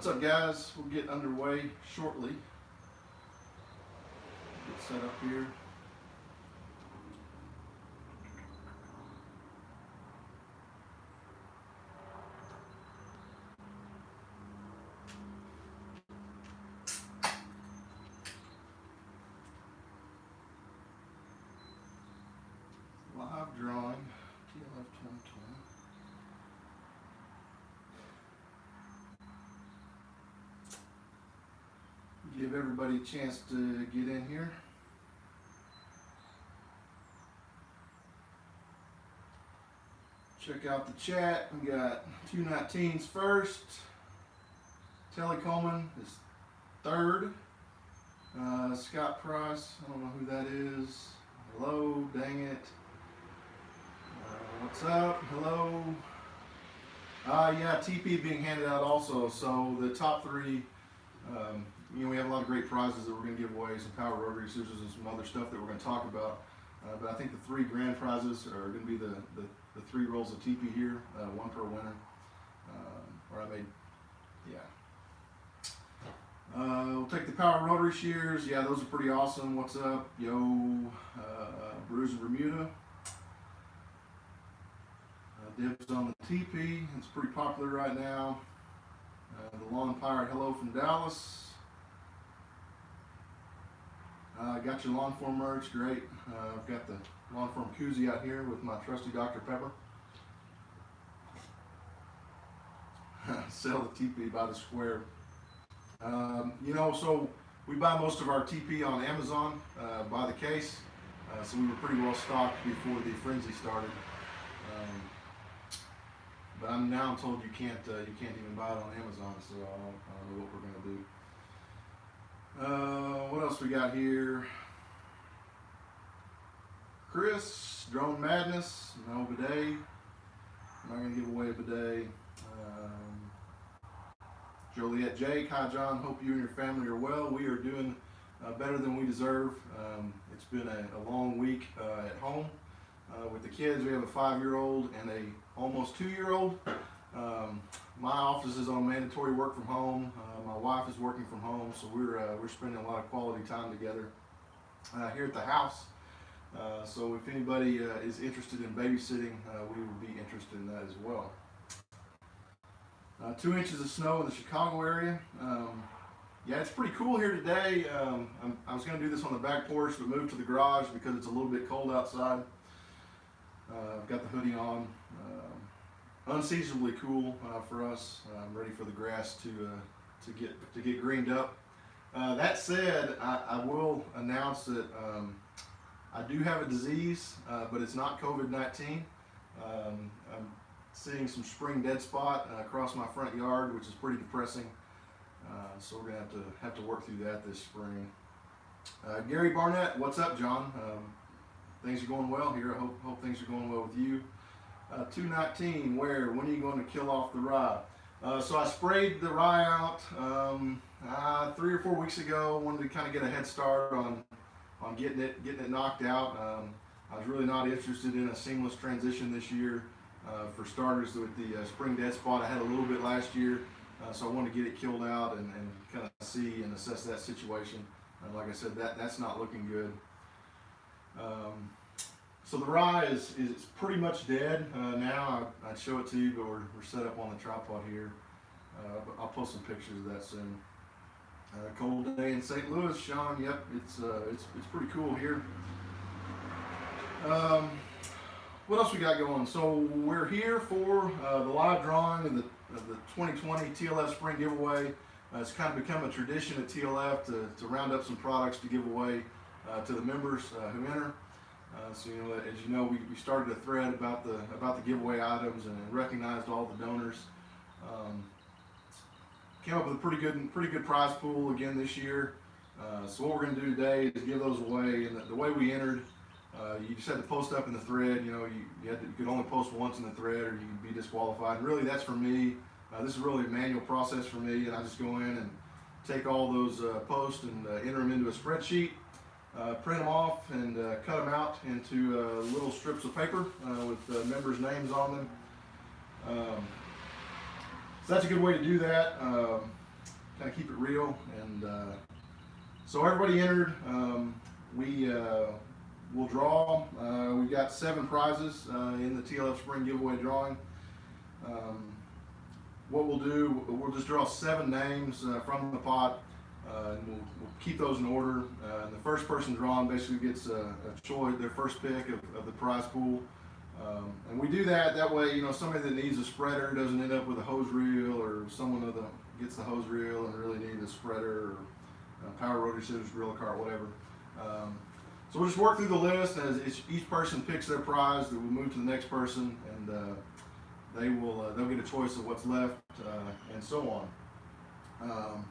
What's up, guys? We'll get underway shortly. Get set up here. Live drawing, TLF 2020. Give everybody a chance to get in here. Check out the chat. We got 219s first. Telly Coleman is third. Scott Price, I don't know who that is. Hello, dang it. What's up? Hello. Yeah, TP being handed out also. So the top three, we have a lot of great prizes that we're going to give away, some power rotary scissors and some other stuff that we're going to talk about. But I think the three grand prizes are going to be the 3 rolls of TP here, 1 per winner. We'll take the power rotary shears. Yeah, those are pretty awesome. What's up? Yo, Bruce in Bermuda. Dibs on the TP. It's pretty popular right now. The Lawn Pirate, hello from Dallas. Got your Lawn Form merch, great. I've got the Lawn Form koozie out here with my trusty Dr. Pepper. Sell the TP by the square. So we buy most of our TP on Amazon by the case. So we were pretty well stocked before the frenzy started. But I'm now told you can't even buy it on Amazon, so I don't know what we're gonna do. What else we got here? Chris, Drone Madness, no bidet. I'm not gonna give away a bidet. Joliet Jake, hi John, hope you and your family are well. We are doing better than we deserve. It's been a long week at home. With the kids, we have a 5-year-old and a almost 2-year-old. My office is on mandatory work from home. My wife is working from home, so we're spending a lot of quality time together here at the house. So if anybody is interested in babysitting, we would be interested in that as well. 2 inches of snow in the Chicago area. Yeah, it's pretty cool here today. I was going to do this on the back porch, but moved to the garage because it's a little bit cold outside. I've got the hoodie on. Unseasonably cool for us. I'm ready for the grass to get greened up. That said, I will announce that I do have a disease, but it's not COVID-19. I'm seeing some spring dead spot across my front yard, which is pretty depressing. So we're gonna have to work through that this spring. Gary Barnett, what's up, John? Things are going well here. I hope things are going well with you. 219, when are you going to kill off the rye? So I sprayed the rye out 3 or 4 weeks ago. Wanted to kind of get a head start on getting it knocked out. I was really not interested in a seamless transition this year. For starters, with the spring dead spot, I had a little bit last year, so I wanted to get it killed out and kind of see and assess that situation. Like I said, that's not looking good. So the rye is pretty much dead now. I'd show it to you, but we're set up on the tripod here. But I'll post some pictures of that soon. Cold day in St. Louis, Sean. Yep, it's pretty cool here. What else we got going? So we're here for the live drawing of the 2020 TLF Spring Giveaway. It's kind of become a tradition at TLF to round up some products to give away to the members who enter. So as you know, we started a thread about the giveaway items and recognized all the donors. Came up with a pretty good prize pool again this year. So what we're going to do today is give those away. And the way we entered, you just had to post up in the thread. You could only post once in the thread, or you could be disqualified. And really, that's for me. This is really a manual process for me, and I just go in and take all those posts and enter them into a spreadsheet. Print them off and cut them out into little strips of paper with members' names on them. So that's a good way to do that. kind of keep it real. And so everybody entered. We'll draw. We got 7 prizes in the TLF Spring Giveaway drawing. What we'll do, we'll just draw 7 names from the pot, and we'll keep those in order. And the first person drawn basically gets a choice, their first pick of the prize pool. And we do that way, somebody that needs a spreader doesn't end up with a hose reel, or someone gets the hose reel and really needs a spreader, or power rotary scissors, gorilla cart, whatever. So we'll just work through the list, and as each person picks their prize, then we'll move to the next person, and they'll get a choice of what's left, and so on.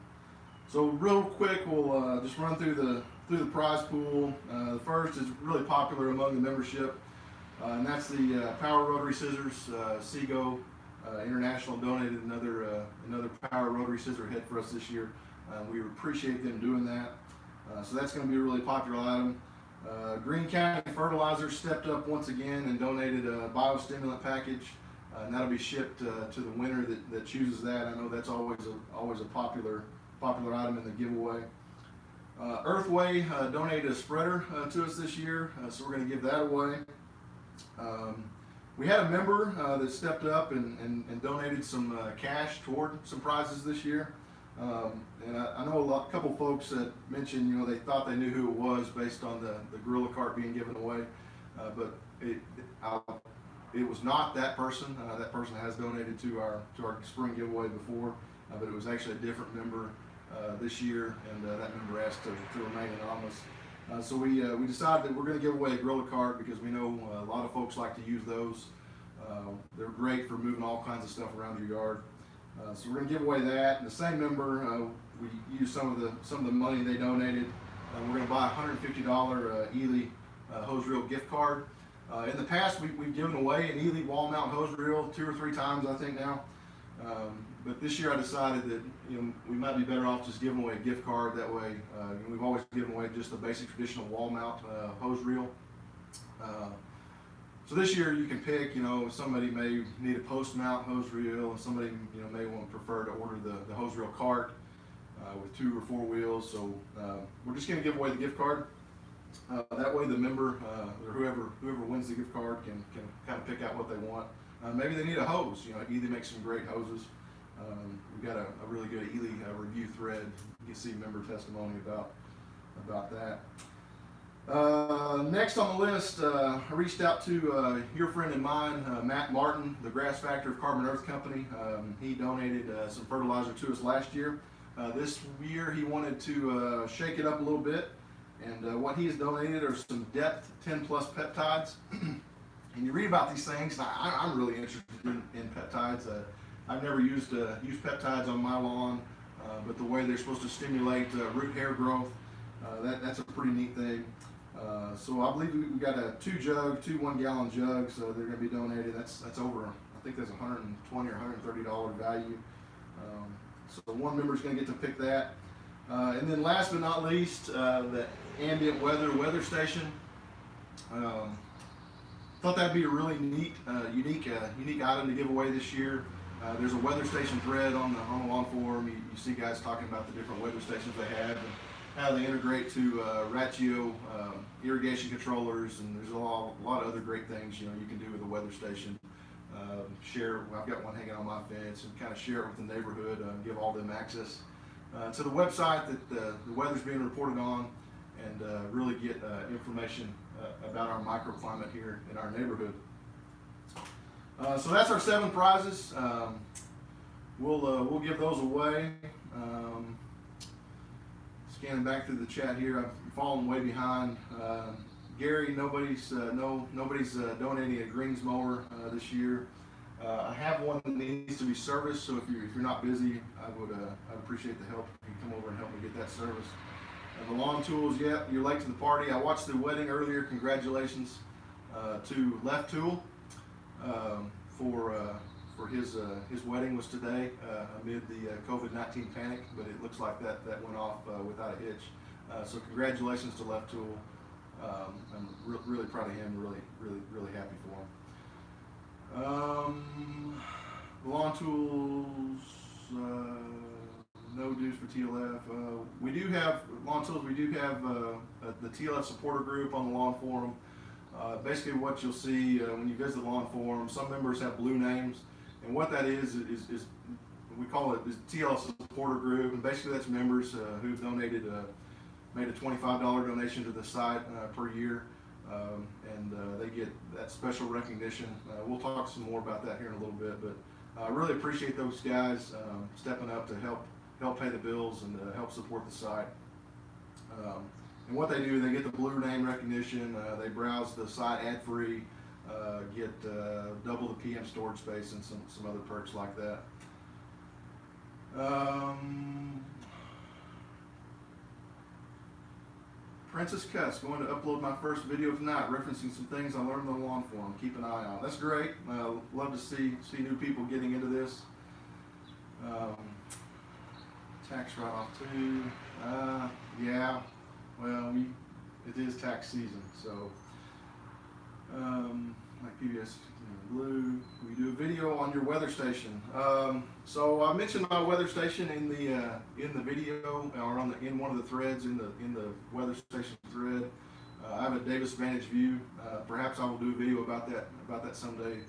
So real quick, we'll just run through the prize pool. The first is really popular among the membership, and that's the power rotary scissors. Seago International donated another power rotary scissor head for us this year. We appreciate them doing that. So that's going to be a really popular item. Greene County Fertilizer stepped up once again and donated a biostimulant package, and that'll be shipped to the winner that chooses that. I know that's always a popular item in the giveaway. Earthway donated a spreader to us this year, so we're going to give that away. We had a member that stepped up and donated some cash toward some prizes this year. And I know a couple folks that mentioned, they thought they knew who it was based on the gorilla cart being given away, but it was not that person. That person has donated to our spring giveaway before, but it was actually a different member this year, and that member asked to remain anonymous. So we decided that we're going to give away a gorilla cart because we know a lot of folks like to use those. They're great for moving all kinds of stuff around your yard. So we're going to give away that. And the same member, we used some of the money they donated. We're going to buy a $150 Ely hose reel gift card. In the past, we've given away an Ely wall mount hose reel 2 or 3 times, I think now. But this year I decided that we might be better off just giving away a gift card. That way, we've always given away just the basic traditional wall mount hose reel. So this year you can pick, somebody may need a post mount hose reel, and somebody may prefer to order the hose reel cart with 2 or 4 wheels. So we're just going to give away the gift card. That way the member or whoever wins the gift card can kind of pick out what they want. Maybe they need a hose. Ely makes some great hoses. We've got a really good Ely review thread. You can see member testimony about that. Next on the list, I reached out to your friend and mine, Matt Martin, the grass factor of Carbon Earth Company. He donated some fertilizer to us last year. This year he wanted to shake it up a little bit, and what he has donated are some depth 10 plus peptides. And you read about these things, and I'm really interested in peptides. I've never used peptides on my lawn, but the way they're supposed to stimulate root hair growth, that's a pretty neat thing. So I believe we got two 1-gallon jugs. They're going to be donated. That's over, I think that's $120 or $130 value. So one member is going to get to pick that. And then last but not least, the ambient weather station. Thought that'd be a really neat, unique item to give away this year. There's a weather station thread on the lawn forum. You see guys talking about the different weather stations they have and how they integrate to Ratio irrigation controllers, and there's a lot of other great things you can do with a weather station. I've got one hanging on my fence, and kind of share it with the neighborhood, give all them access to the website that the weather's being reported on, and really get information about our microclimate here in our neighborhood. So that's our 7 prizes. We'll give those away. Scanning back through the chat here, I'm falling way behind. Gary, nobody's donating a greens mower this year. I have one that needs to be serviced, so if you're not busy, I'd appreciate the help. If you come over and help me get that serviced. The lawn tools, yep, you're late to the party. I watched the wedding earlier. Congratulations to Left Tool for his wedding was today amid the COVID-19 panic, but it looks like that went off without a hitch. So congratulations to Left Tool. I'm really proud of him. Really happy for him. Lawn tools. no dues for TLF. We do have, Lawn Tools, we do have the TLF supporter group on the Lawn Forum. Basically what you'll see when you visit the Lawn Forum, some members have blue names, and what that is we call it the TLF supporter group, and basically that's members who've donated, made a $25 donation to the site per year, and they get that special recognition. We'll talk some more about that here in a little bit, but I really appreciate those guys stepping up to help pay the bills and help support the site. And what they do, they get the blue name recognition, they browse the site ad-free, get double the PM storage space and some other perks like that. Princess Cuss, going to upload my first video tonight, referencing some things I learned on the Lawn Forum. Keep an eye on. That's great. Love to see new people getting into this. Tax write-off too. Yeah. Well, it is tax season, so like PBS Blue, we do a video on your weather station. So I mentioned my weather station in the video, or in one of the threads in the weather station thread. I have a Davis Vantage View. Perhaps I will do a video about that someday.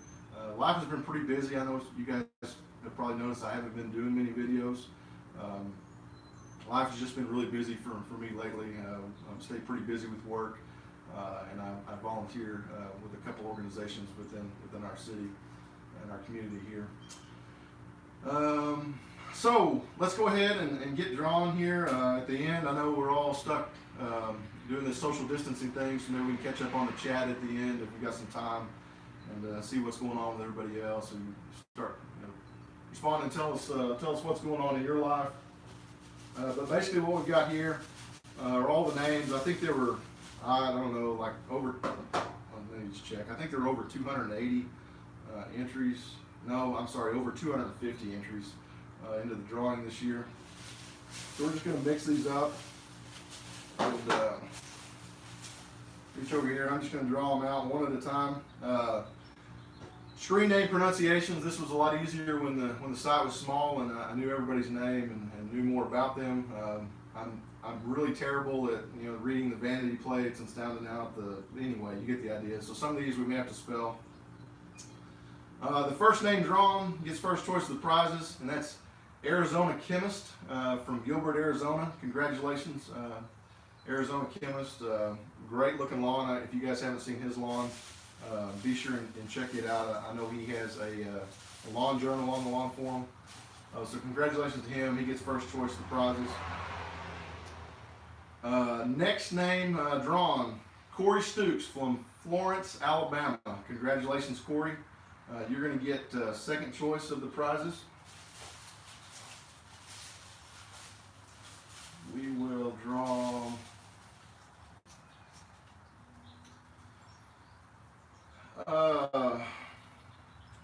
Life has been pretty busy. I know you guys have probably noticed I haven't been doing many videos. Life has just been really busy for me lately. I've stayed pretty busy with work, and I volunteer with a couple organizations within our city and our community here. So let's go ahead and get drawn here at the end. I know we're all stuck doing this social distancing thing, so maybe we can catch up on the chat at the end if we've got some time, and see what's going on with everybody else, and start respond and tell us what's going on in your life. But basically what we've got here are all the names. I think there were, I don't know, like over, let me just check. I think there were over 280 entries. No, I'm sorry, over 250 entries into the drawing this year. So we're just going to mix these up. And reach over here. I'm just going to draw them out one at a time. Screen name pronunciations. This was a lot easier when the site was small and I knew everybody's name and knew more about them. I'm really terrible at reading the vanity plates and sounding out anyway, you get the idea. So some of these we may have to spell. The first name drawn gets first choice of the prizes, and that's Arizona Chemist from Gilbert, Arizona. Congratulations, Arizona Chemist. Great looking lawn. If you guys haven't seen his lawn, be sure and check it out. I know he has a lawn journal on the Lawn Forum. So congratulations to him. He gets first choice of the prizes. Next name drawn, Corey Stooks from Florence, Alabama. Congratulations, Corey. You're going to get second choice of the prizes. We will draw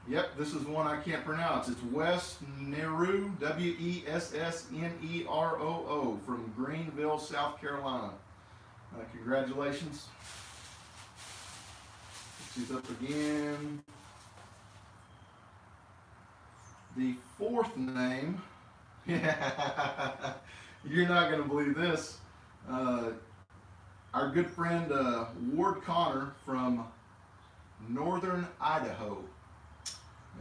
yep, this is one I can't pronounce. It's Wes Neru, Wessnesneroo from Greenville, South Carolina. Congratulations. She's up again. The fourth name, you're not going to believe this. Our good friend Ward Connor from Northern Idaho.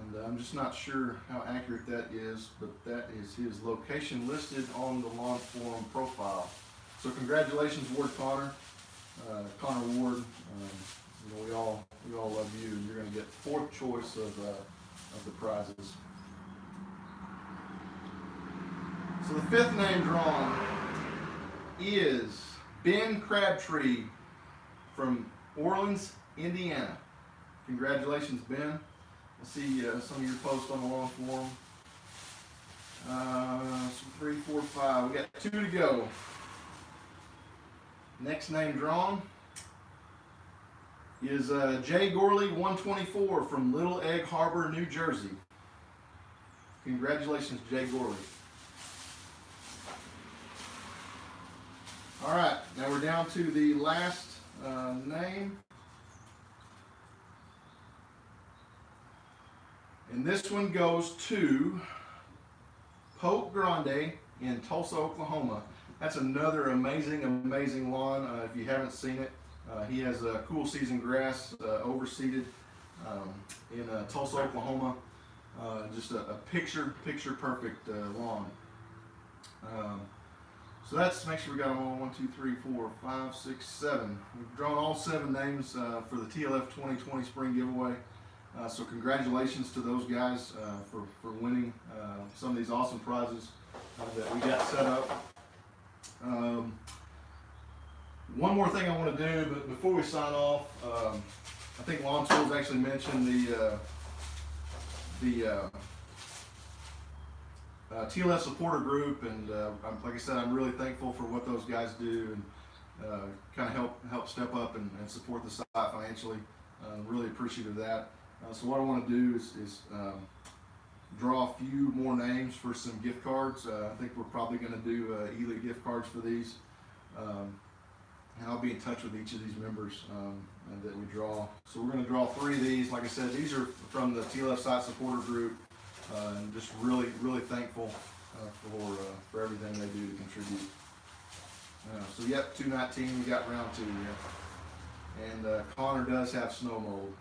And I'm just not sure how accurate that is, but that is his location listed on the Lawn Forum profile. So congratulations, Ward Connor. Connor Ward, we all love you, and you're going to get fourth choice of the prizes. So the fifth name drawn is Ben Crabtree from Orleans, Indiana. Congratulations, Ben. I see some of your posts on the Lawn Forum. So 3, 4, 5. We got 2 to go. Next name drawn is Jay Gorley 124 from Little Egg Harbor, New Jersey. Congratulations, Jay Gorley. All right, now we're down to the last name. And this one goes to Pope Grande in Tulsa, Oklahoma. That's another amazing lawn. If you haven't seen it, he has a cool season grass overseeded in Tulsa, Oklahoma. Just a picture perfect lawn. So that's, make sure we got them all, 1, 2, 3, 4, 5, 6, 7. We've drawn all 7 names for the TLF 2020 spring giveaway. So congratulations to those guys for winning some of these awesome prizes that we got set up. One more thing I want to do, but before we sign off, I think Lawn Tools actually mentioned the TLF supporter group, and like I said, I'm really thankful for what those guys do, and kind of help step up and support the site financially. Really appreciative of that. So what I want to do is draw a few more names for some gift cards. I think we're probably going to do elite gift cards for these. And I'll be in touch with each of these members that we draw. So we're going to draw 3 of these. Like I said, these are from the TLF site supporter group. And just really thankful for everything they do to contribute. So yep, 219, we got round 2 here. And Connor does have snow mold,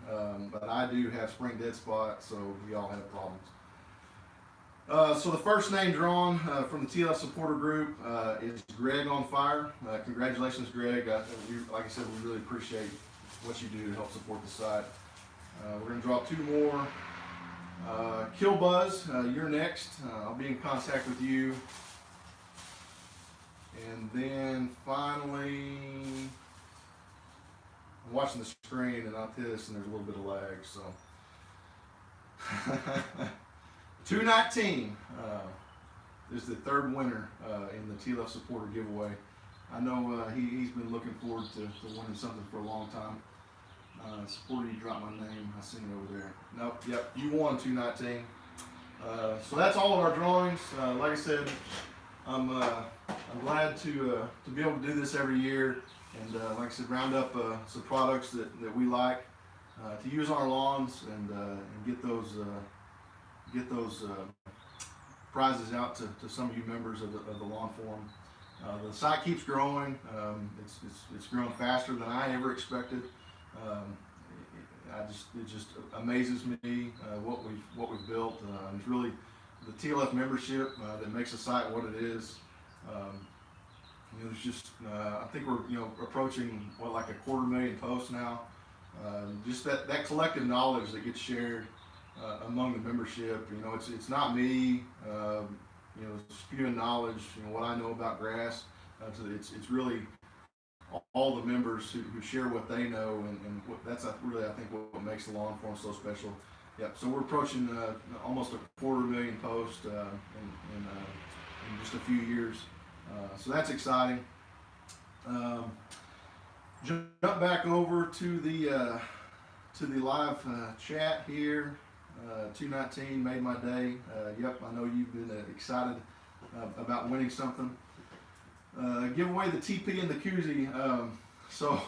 but I do have spring dead spot, so we all have problems. So the first name drawn from the TLF supporter group is Greg on Fire. Congratulations, Greg. Like I said, we really appreciate what you do to help support the site. We're going to draw 2 more. Kill Buzz, you're next. I'll be in contact with you. And then finally, I'm watching the screen and not this, and there's a little bit of lag, so. 219 is the 3rd winner in the TLF supporter giveaway. I know he's been looking forward to winning something for a long time. Supporter, you dropped my name. I seen it over there. Nope. Yep. You won 219. So that's all of our drawings. Like I said, I'm glad to be able to do this every year, and like I said, round up some products that we like to use on our lawns, and get those prizes out to some of you members of the lawn forum. The site keeps growing. It's growing faster than I ever expected. It just amazes me what we've built. It's really the TLF membership that makes the site what it is. There's just I think we're approaching like a 250,000 posts now. Just that collective knowledge that gets shared among the membership. It's not me spewing knowledge. What I know about grass. It's really all the members who share what they know, and that's really, I think, what makes the lawn forum so special. Yep. So we're approaching almost a 250,000 posts in just a few years. So that's exciting. Jump back over to the live chat here. 219 made my day. Yep, I know you've been excited about winning something. Give away the TP and the koozie. So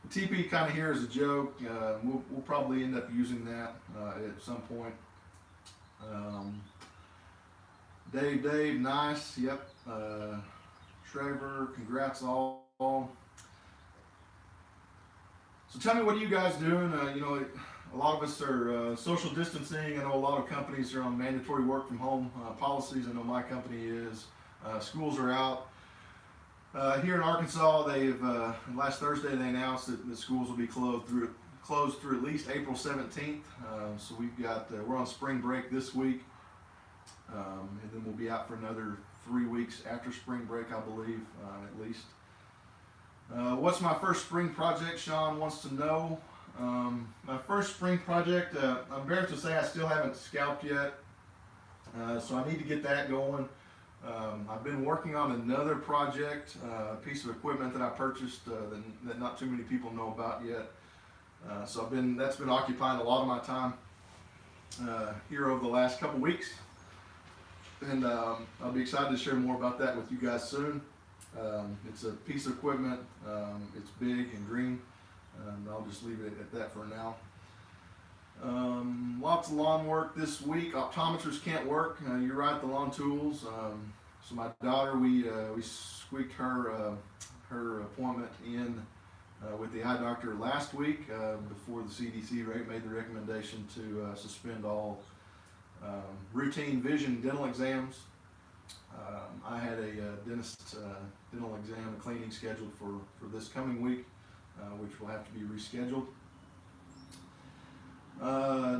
the TP kind of here is a joke. We'll probably end up using that at some point. Dave, nice. Yep. Trevor, congrats all. So tell me, what are you guys doing? A lot of us are social distancing. I know a lot of companies are on mandatory work from home policies. I know my company is. Schools are out. Here in Arkansas, they've last Thursday they announced that the schools will be closed through at least April 17th. So we're on spring break this week, and then we'll be out for another 3 weeks after spring break, I believe, at least. What's my first spring project? Sean wants to know. My first spring project, I'm embarrassed to say I still haven't scalped yet, so I need to get that going. I've been working on another project, a piece of equipment that I purchased that not too many people know about yet. So that's been occupying a lot of my time here over the last couple weeks, and I'll be excited to share more about that with you guys soon. It's a piece of equipment. It's big and green. I'll just leave it at that for now. Lots of lawn work this week. Optometrists can't work. You're right, the lawn tools. So my daughter, we squeaked her appointment in with the eye doctor last week before the CDC made the recommendation to suspend all routine vision dental exams. I had a dentist dental exam, a cleaning scheduled for this coming week, which will have to be rescheduled.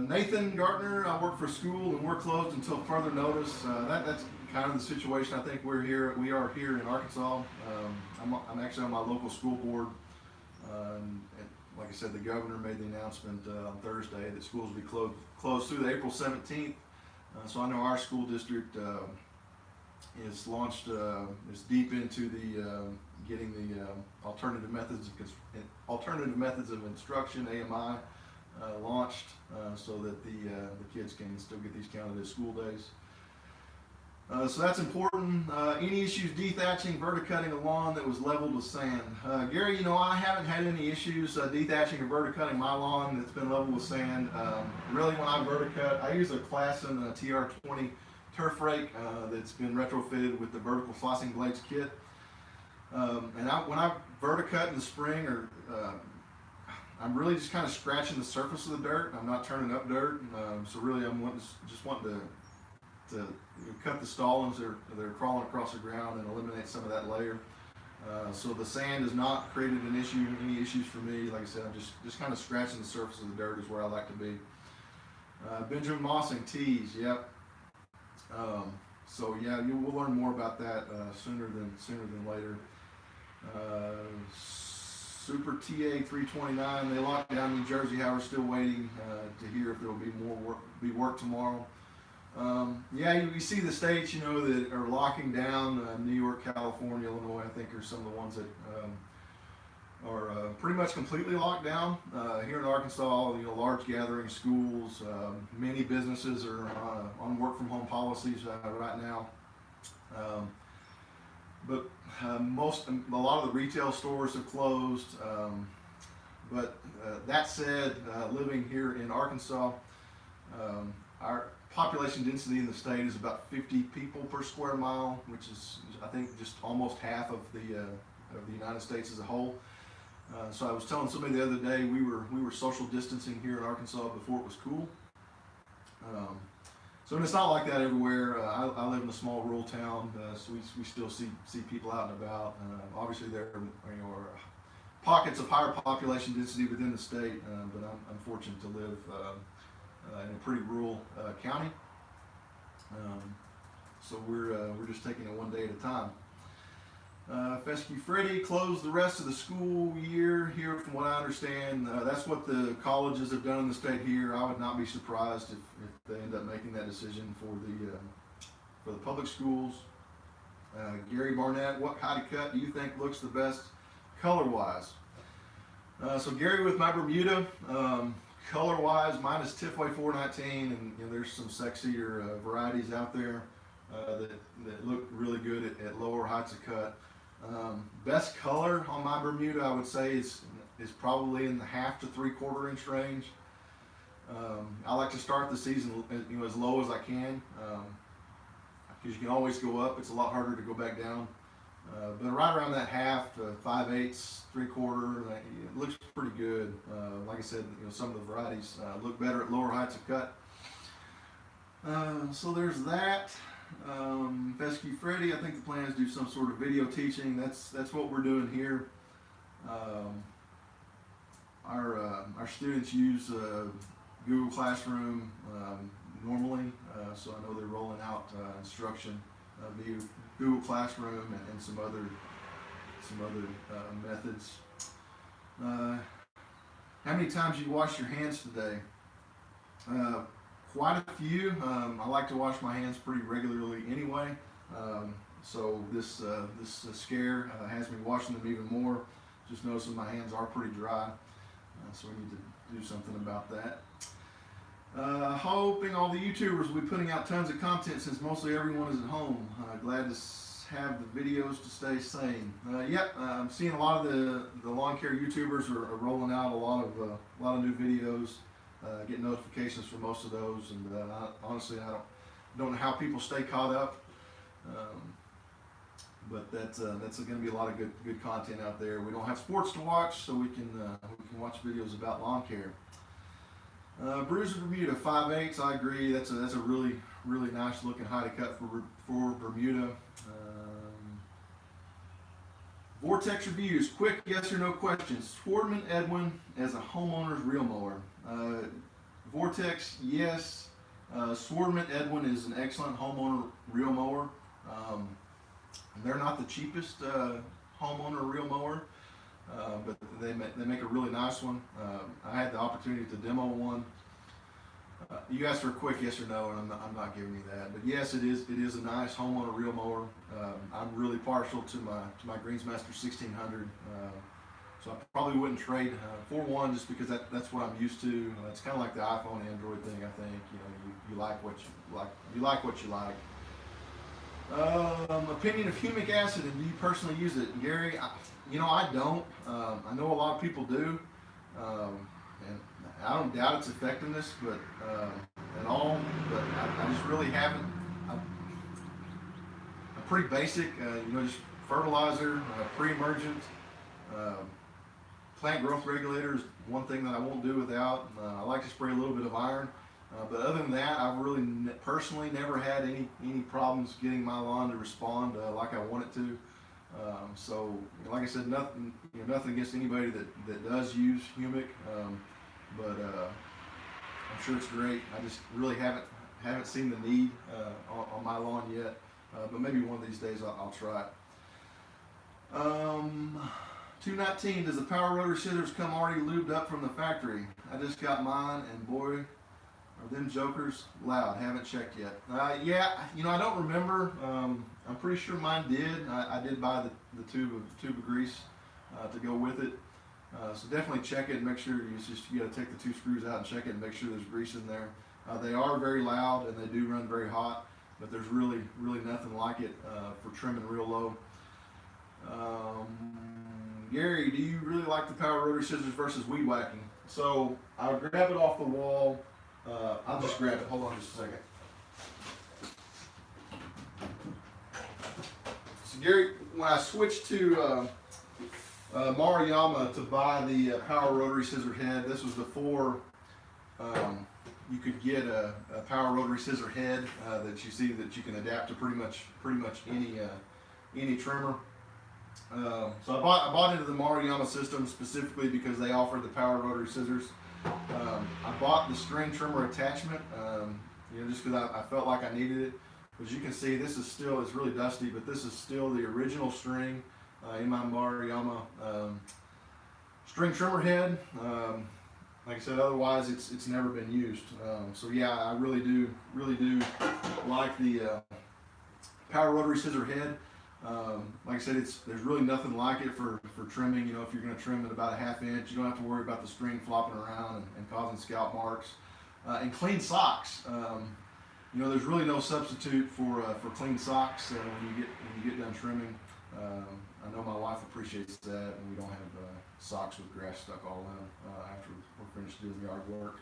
Nathan Gartner, I work for school and we're closed until further notice. That's kind of the situation. I think we are here in Arkansas. I'm actually on my local school board. And like I said, the governor made the announcement on Thursday that schools will be closed through the April 17th. So I know our school district is launched, is deep into the getting the alternative methods of instruction (AMI) launched, so that the kids can still get these counted as school days. So that's important. Any issues dethatching, verticutting a lawn that was leveled with sand? Gary, I haven't had any issues dethatching or verticutting my lawn that's been leveled with sand. Really, when I verticut, I use a Classen TR20 turf rake that's been retrofitted with the vertical slicing blades kit. And when I verticut in the spring, I'm really just kind of scratching the surface of the dirt. I'm not turning up dirt. So really, I'm just wanting to cut the stallings that are crawling across the ground and eliminate some of that layer. So the sand has not created any issues for me. Like I said, I'm just kind of scratching the surface of the dirt is where I like to be. Benjamin Mossing tees, yep. So yeah, we'll learn more about that sooner than later. Super TA 329, they locked down New Jersey. However, still waiting to hear if there will be work tomorrow. Yeah, you see the states, that are locking down. New York, California, Illinois, I think, are some of the ones that are pretty much completely locked down. Here in Arkansas, large gathering schools, many businesses are on work from home policies right now. But a lot of the retail stores have closed. But that said, living here in Arkansas, our population density in the state is about 50 people per square mile, which is, I think, just almost half of the United States as a whole. So I was telling somebody the other day we were social distancing here in Arkansas before it was cool. So it's not like that everywhere. I live in a small rural town, so we still see people out and about. Obviously, there are pockets of higher population density within the state, but I'm fortunate to live in a pretty rural county. So we're just taking it one day at a time. Fescue Freddy closed the rest of the school year here, from what I understand. That's what the colleges have done in the state here. I would not be surprised if they end up making that decision for the public schools. Gary Barnett, what high cut do you think looks the best color-wise? So Gary, with my Bermuda, color-wise, mine is Tifway 419, and there's some sexier varieties out there that look really good at lower heights of cut. Best color on my Bermuda, I would say, is probably in the 1/2 to 3/4 inch range. I like to start the season as low as I can, because you can always go up. It's a lot harder to go back down. But right around that 1/2 to 5/8, 3/4, it looks pretty good. Like I said, some of the varieties look better at lower heights of cut. So there's that. Fescue Freddy, I think the plan is to do some sort of video teaching. That's what we're doing here. Our students use Google Classroom normally, so I know they're rolling out instruction via Google Classroom and some other methods. How many times you wash your hands today? Quite a few. I like to wash my hands pretty regularly anyway. So this scare has me washing them even more. Just noticing my hands are pretty dry. So we need to do something about that. Hoping all the YouTubers will be putting out tons of content since mostly everyone is at home. Glad to have the videos to stay sane. Yep, I'm seeing a lot of the lawn care YouTubers are rolling out a lot of new videos. Get notifications for most of those, and honestly, I don't know how people stay caught up. but that's going to be a lot of good content out there. We don't have sports to watch, so we can watch videos about lawn care. Bruiser Bermuda 5/8. I agree. That's a really nice looking high to cut for Bermuda. Vortex reviews. Quick yes or no questions. Swordman Edwin as a homeowner's reel mower. Vortex, yes. Swordman Edwin is an excellent homeowner reel mower. They're not the cheapest homeowner reel mower, but they make a really nice one. I had the opportunity to demo one. You asked for a quick yes or no, and I'm not giving you that. But yes, it is a nice homeowner reel mower. I'm really partial to my Greensmaster 1600. So I probably wouldn't trade for one just because that's what I'm used to. It's kind of like the iPhone Android thing. I think you like what you like. You like what you like. Opinion of humic acid, and do you personally use it, Gary? I don't. I know a lot of people do, and I don't doubt its effectiveness, but at all. But I just really haven't. I'm pretty basic. Just fertilizer, pre-emergent. Plant growth regulator is one thing that I won't do without. I like to spray a little bit of iron, but other than that, I've really personally never had any problems getting my lawn to respond like I want it to. So, like I said, nothing against anybody that does use humic, but I'm sure it's great. I just really haven't seen the need on my lawn yet, but maybe one of these days I'll try it. 219, does the power rotary scissors come already lubed up from the factory? I just got mine, and boy, are them jokers loud. Haven't checked yet. Yeah, I don't remember. I'm pretty sure mine did. I did buy the tube of grease to go with it. So definitely check it and make sure you got to take the two screws out and check it and make sure there's grease in there. They are very loud and they do run very hot, but there's really nothing like it for trimming real low. Gary, do you really like the power rotary scissors versus weed whacking? So I'll grab it off the wall. I'll just grab it. Hold on just a second. So Gary, when I switched to Maruyama to buy the power rotary scissor head, this was before you could get a power rotary scissor head that you see that you can adapt to pretty much any trimmer. So I bought into the Maruyama system specifically because they offered the power rotary scissors. I bought the string trimmer attachment, just because I felt like I needed it. As you can see, this is still, it's really dusty, but this is still the original string in my Maruyama string trimmer head. Like I said, otherwise it's never been used. So yeah, I really do like the power rotary scissor head. Like I said, there's really nothing like it for trimming. If you're going to trim at about a 1/2 inch, you don't have to worry about the string flopping around and causing scalp marks. And clean socks. There's really no substitute for clean socks when you get done trimming. I know my wife appreciates that, and we don't have socks with grass stuck all in them after we're finished doing yard work.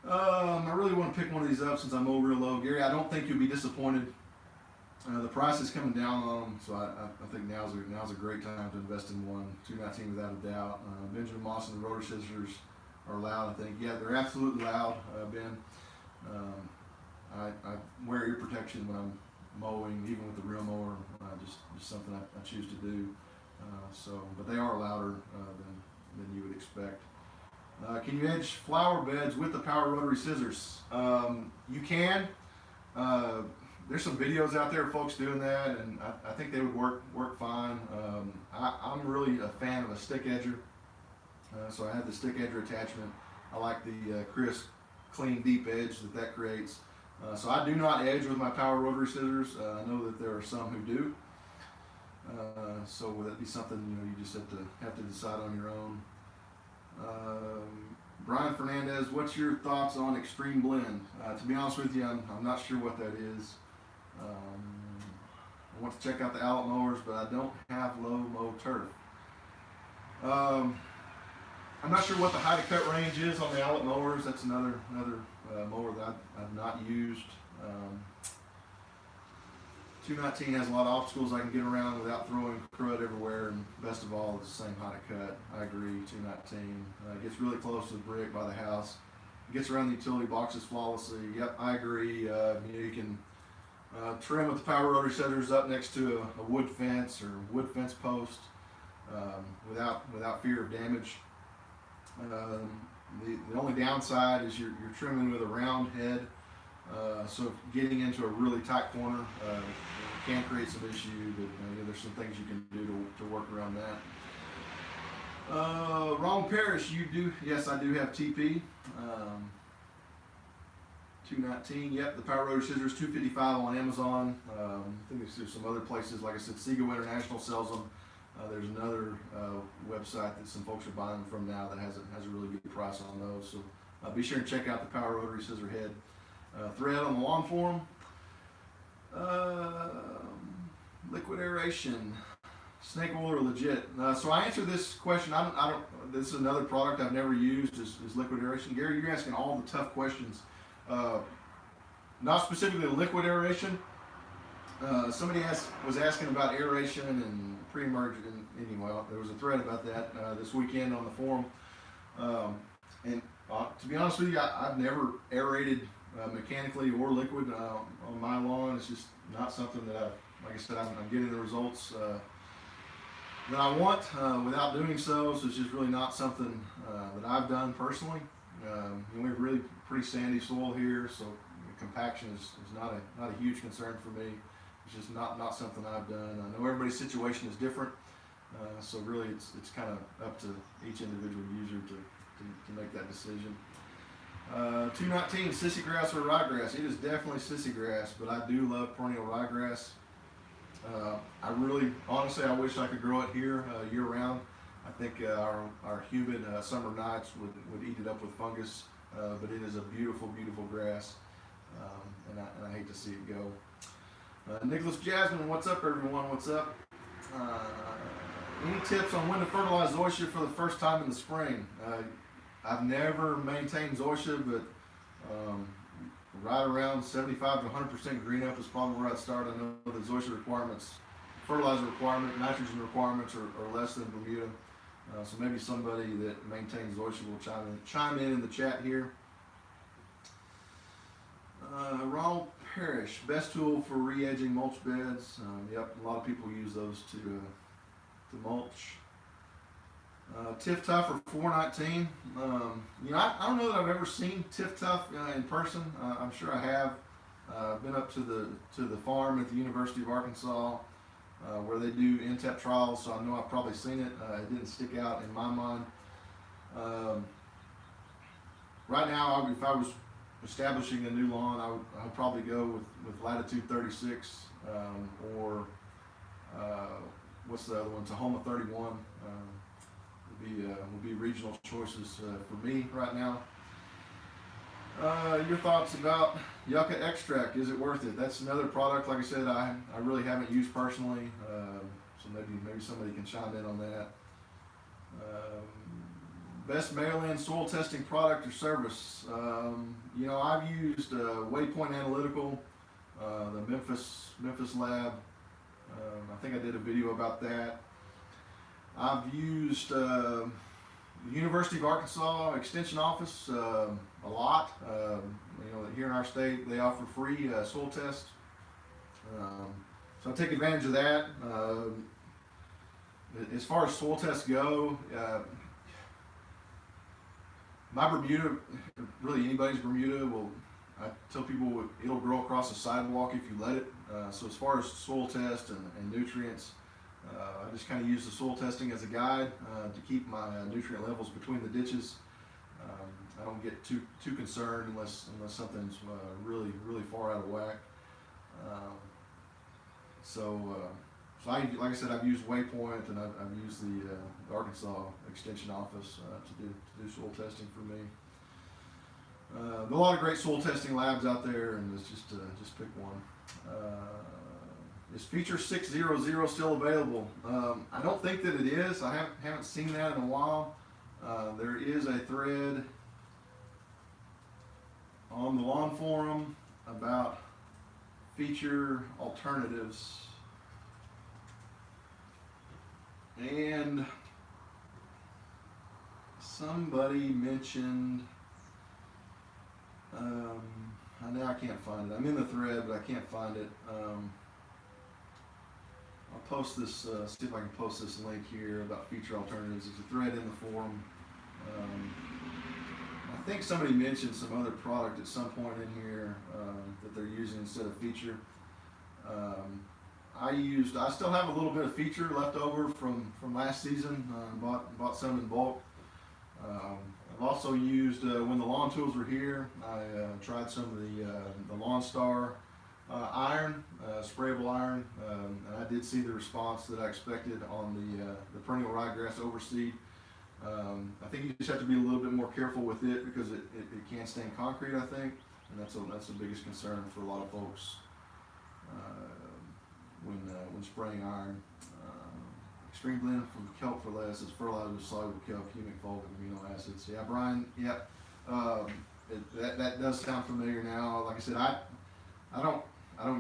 I really want to pick one of these up since I mow real low. Gary, I don't think you'll be disappointed. The price is coming down on them, so I think now's a great time to invest in one. 219 without a doubt. Benjamin Moss and the rotor scissors are loud, I think. Yeah, they're absolutely loud, Ben. I wear ear protection when I'm mowing, even with the reel mower. Just something I choose to do. But they are louder than you would expect. Can you edge flower beds with the power rotary scissors? You can. There's some videos out there of folks doing that, and I think they would work fine. I'm really a fan of a stick edger, so I have the stick edger attachment. I like the crisp, clean, deep edge that creates. So I do not edge with my power rotary scissors. I know that there are some who do. So would that be something you just have to decide on your own? Brian Fernandez, what's your thoughts on Extreme Blend? To be honest with you, I'm not sure what that is. I want to check out the Allet mowers, but I don't have low mow turf. I'm not sure what the high to cut range is on the Allet mowers. That's another mower that I've not used. 219 has a lot of obstacles I can get around without throwing crud everywhere, and best of all, it's the same height of cut. I agree, 219. Gets really close to the brick by the house. Gets around the utility boxes flawlessly. Yep, I agree. You can trim with the power rotary scissors up next to a wood fence or wood fence post without fear of damage. The only downside is you're trimming with a round head. So getting into a really tight corner can create some issue, but there's some things you can do to work around that. Ronald Parrish, yes, I do have TP. 219, yep, the power rotor scissors, $255 on Amazon. I think there's some other places, like I said, Seago International sells them. There's another website that some folks are buying them from now that has a really good price on those. So be sure and check out the power rotary scissor head. Thread on the lawn form. Liquid aeration. Snake oil or legit? So I answered this question. I don't. This is another product I've never used. Is liquid aeration? Gary, you're asking all the tough questions. Not specifically liquid aeration. Somebody was asking about aeration and pre-emerge. Anyway, there was a thread about that this weekend on the forum. And to be honest with you, I've never aerated mechanically or liquid on my lawn. It's just not something that like I said, I'm getting the results that I want without doing so. So it's just really not something that I've done personally. We have really pretty sandy soil here, so compaction is not a huge concern for me. It's just not something I've done. I know everybody's situation is different, so really it's kind of up to each individual user to make that decision. 219, sissy grass or ryegrass. It is definitely sissy grass, but I do love perennial ryegrass. Honestly, I wish I could grow it here year round. I think our humid summer nights would eat it up with fungus, but it is a beautiful, beautiful grass, and I hate to see it go. Nicholas Jasmine, what's up, everyone? What's up? Any tips on when to fertilize zoysia for the first time in the spring? I've never maintained zoysia, but right around 75 to 100% green up is probably where I'd start. I know the zoysia requirements, fertilizer requirement, nitrogen requirements are less than Bermuda. So maybe somebody that maintains zoysia will chime in the chat here. Ronald Parrish, best tool for re-edging mulch beds. Yep, a lot of people use those to mulch. Tiff Tough or 419. I don't know that I've ever seen Tiff Tough in person. I'm sure I have. Been up to the farm at the University of Arkansas where they do NTEP trials, so I know I've probably seen it. It didn't stick out in my mind. Right now, if I was establishing a new lawn, I would probably go with Latitude 36 or what's the other one? Tahoma 31. Would be regional choices for me right now. Your thoughts about yucca extract? Is it worth it? That's another product, like I said, I really haven't used personally. So maybe somebody can chime in on that. Best mail-in soil testing product or service? I've used Waypoint Analytical, the Memphis lab. I think I did a video about that. I've used the University of Arkansas Extension Office a lot. Here in our state, they offer free soil tests. So I take advantage of that. As far as soil tests go, my Bermuda, really anybody's Bermuda, I tell people it'll grow across the sidewalk if you let it. So as far as soil test and nutrients, I just kind of use the soil testing as a guide to keep my nutrient levels between the ditches. I don't get too concerned unless something's really far out of whack. Like I said, I've used Waypoint and I've used the Arkansas Extension Office to do soil testing for me. There are a lot of great soil testing labs out there, and it's just pick one. Is feature 600 still available? I don't think that it is. I haven't seen that in a while. There is a thread on the lawn forum about feature alternatives. And somebody mentioned, now I can't find it. I'm in the thread, but I can't find it. I'll post this, see if I can post this link here about feature alternatives. There's a thread in the forum. I think somebody mentioned some other product at some point in here that they're using instead of feature. I still have a little bit of feature left over from last season. Bought some in bulk. I've also used, when the lawn tools were here, I tried some of the Lawn Star iron, sprayable iron, and I did see the response that I expected on the perennial ryegrass overseed. I think you just have to be a little bit more careful with it because it can stain concrete, I think, and that's the biggest concern for a lot of folks when spraying iron. Extreme blend from kelp for less is fertilizer with soluble kelp, humic, fulvic, amino acids. Yeah, Brian. Yep. That does sound familiar now. Like I said, I don't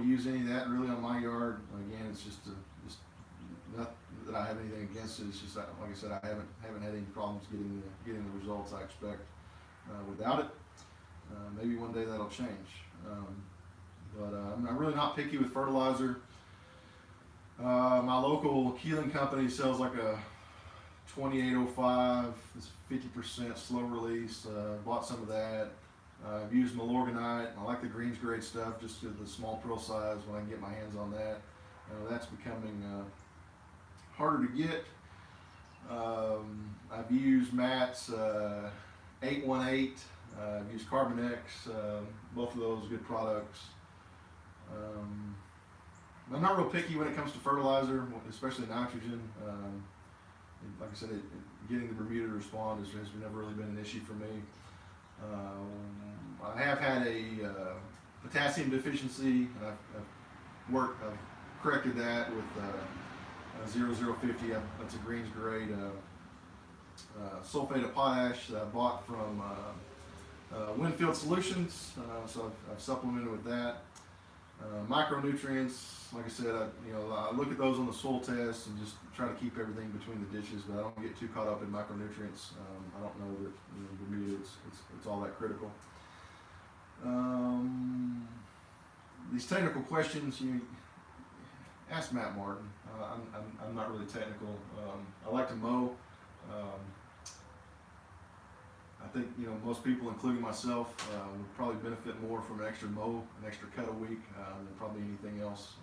use any of that really on my yard. Again, it's just not that I have anything against it. It's just that, like I said, I haven't had any problems getting the results I expect without it. Maybe one day that'll change. But I'm really not picky with fertilizer. My local Keeling company sells like a 2805. It's 50% slow release. Bought some of that. I've used Milorganite. I like the greens grade stuff just to the small pearl size when I can get my hands on that. That's becoming harder to get. I've used Matt's 818. I've used Carbonex. Both of those good products. I'm not real picky when it comes to fertilizer, especially nitrogen. Like I said, getting the Bermuda to respond has never really been an issue for me. I have had a potassium deficiency, and I've corrected that with 0050. That's a greens grade sulfate of potash that I bought from Winfield Solutions. So I've supplemented with that. Micronutrients, like I said, I look at those on the soil test and just try to keep everything between the ditches, but I don't get too caught up in micronutrients. I don't know that for me it's all that critical. These technical questions, ask Matt Martin. I'm not really technical. I like to mow. I think most people, including myself, would probably benefit more from an extra mow, an extra cut a week than probably anything else.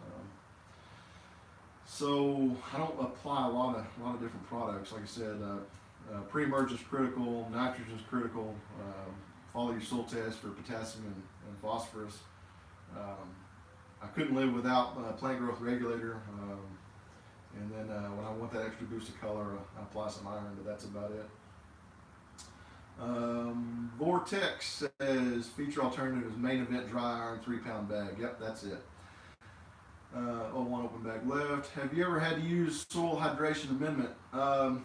So I don't apply a lot of different products. Like I said, pre-emergence critical, nitrogen is critical. Follow your soil test for potassium and phosphorus. I couldn't live without plant growth regulator. And then when I want that extra boost of color, I apply some iron, but that's about it. Vortex says feature alternative is main event dry iron 3-pound bag. Yep, that's it. One open bag left. Have you ever had to use soil hydration amendment? I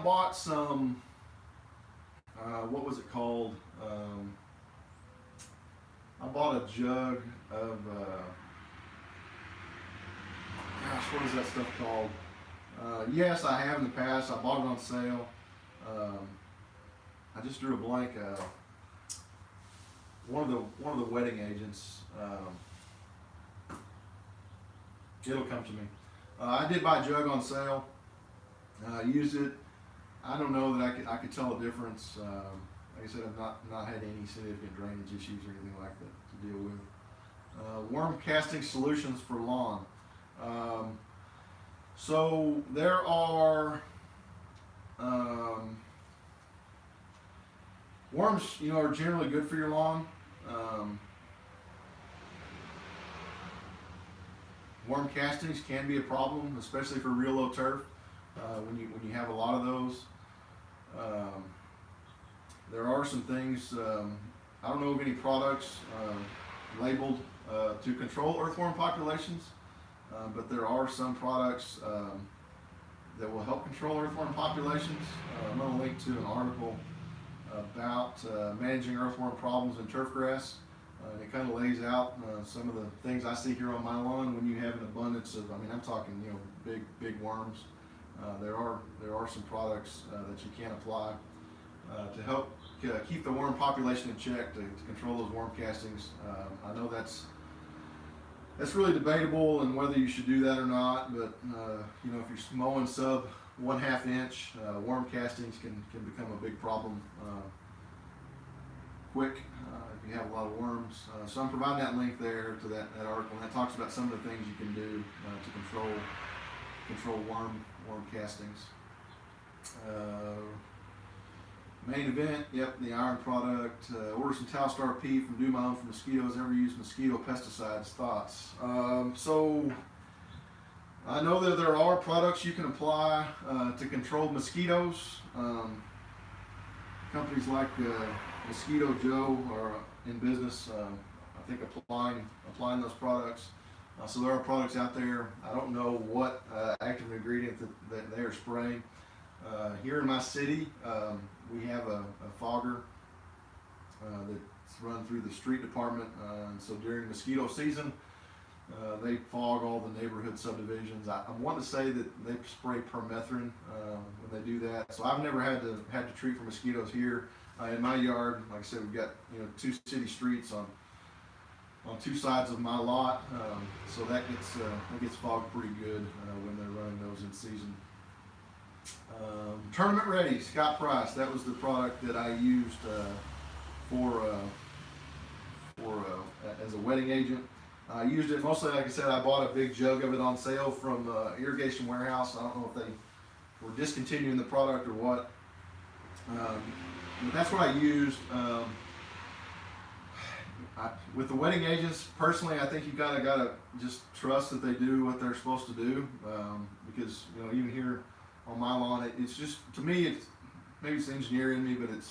bought some, what was it called? I bought a jug of, what is that stuff called? Yes, I have in the past. I bought it on sale. I just drew a blank. One of the wetting agents. It'll come to me. I did buy a jug on sale. Used it. I don't know that I could tell a difference. Like I said, I've not had any significant drainage issues or anything like that to deal with. Worm casting solutions for lawn. So there are. Worms, are generally good for your lawn. Worm castings can be a problem, especially for real low turf. When you have a lot of those, there are some things. I don't know of any products labeled to control earthworm populations, but there are some products that will help control earthworm populations. I'm going to link to an article about managing earthworm problems in turf grass. It kind of lays out some of the things I see here on my lawn when you have an abundance of, I mean, I'm talking, big worms. There are some products that you can apply to help keep the worm population in check, to control those worm castings. I know that's really debatable and whether you should do that or not, but if you're mowing sub 1/2 inch, worm castings can become a big problem quick if you have a lot of worms. So I'm providing that link there to that article, and that talks about some of the things you can do to control worm castings. Main event, yep, the iron product. Order some Talstar P from Do My Own for mosquitoes. Ever use mosquito pesticides? Thoughts? So I know that there are products you can apply to control mosquitoes. Companies like Mosquito Joe are in business, I think, applying those products. So there are products out there. I don't know what active ingredient that they are spraying. Here in my city, we have a fogger that's run through the street department. So during mosquito season, they fog all the neighborhood subdivisions. I want to say that they spray permethrin when they do that. So I've never had to treat for mosquitoes here in my yard. Like I said, we've got 2 city streets on 2 sides of my lot, so that gets fogged pretty good when they're running those in season. Tournament Ready, Scott Price. That was the product that I used as a wetting agent. I used it mostly, like I said, I bought a big jug of it on sale from Irrigation Warehouse. I don't know if they were discontinuing the product or what. But that's what I used. With the wetting agents, personally, I think you gotta just trust that they do what they're supposed to do. Because even here on my lawn, it's just, to me, maybe it's the engineer in me, but it'd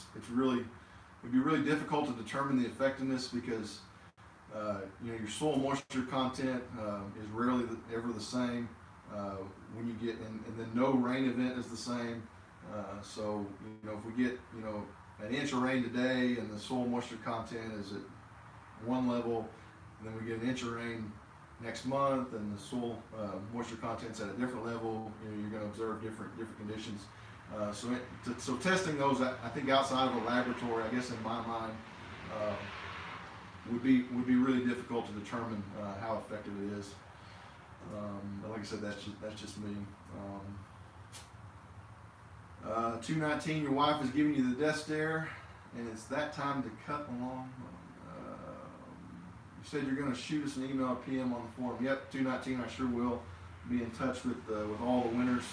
be really difficult to determine the effectiveness because your soil moisture content is rarely ever the same when you get, and then no rain event is the same. So if we get an inch of rain today and the soil moisture content is at one level, and then we get an inch of rain next month and the soil moisture content's at a different level, you're going to observe different conditions. So testing those, I think, outside of a laboratory, I guess in my mind, would be really difficult to determine how effective it is. But like I said, that's just me. 219, your wife is giving you the death stare, and it's that time to cut along. You said you're going to shoot us an email PM on the forum. Yep, 219, I sure will be in touch with all the winners.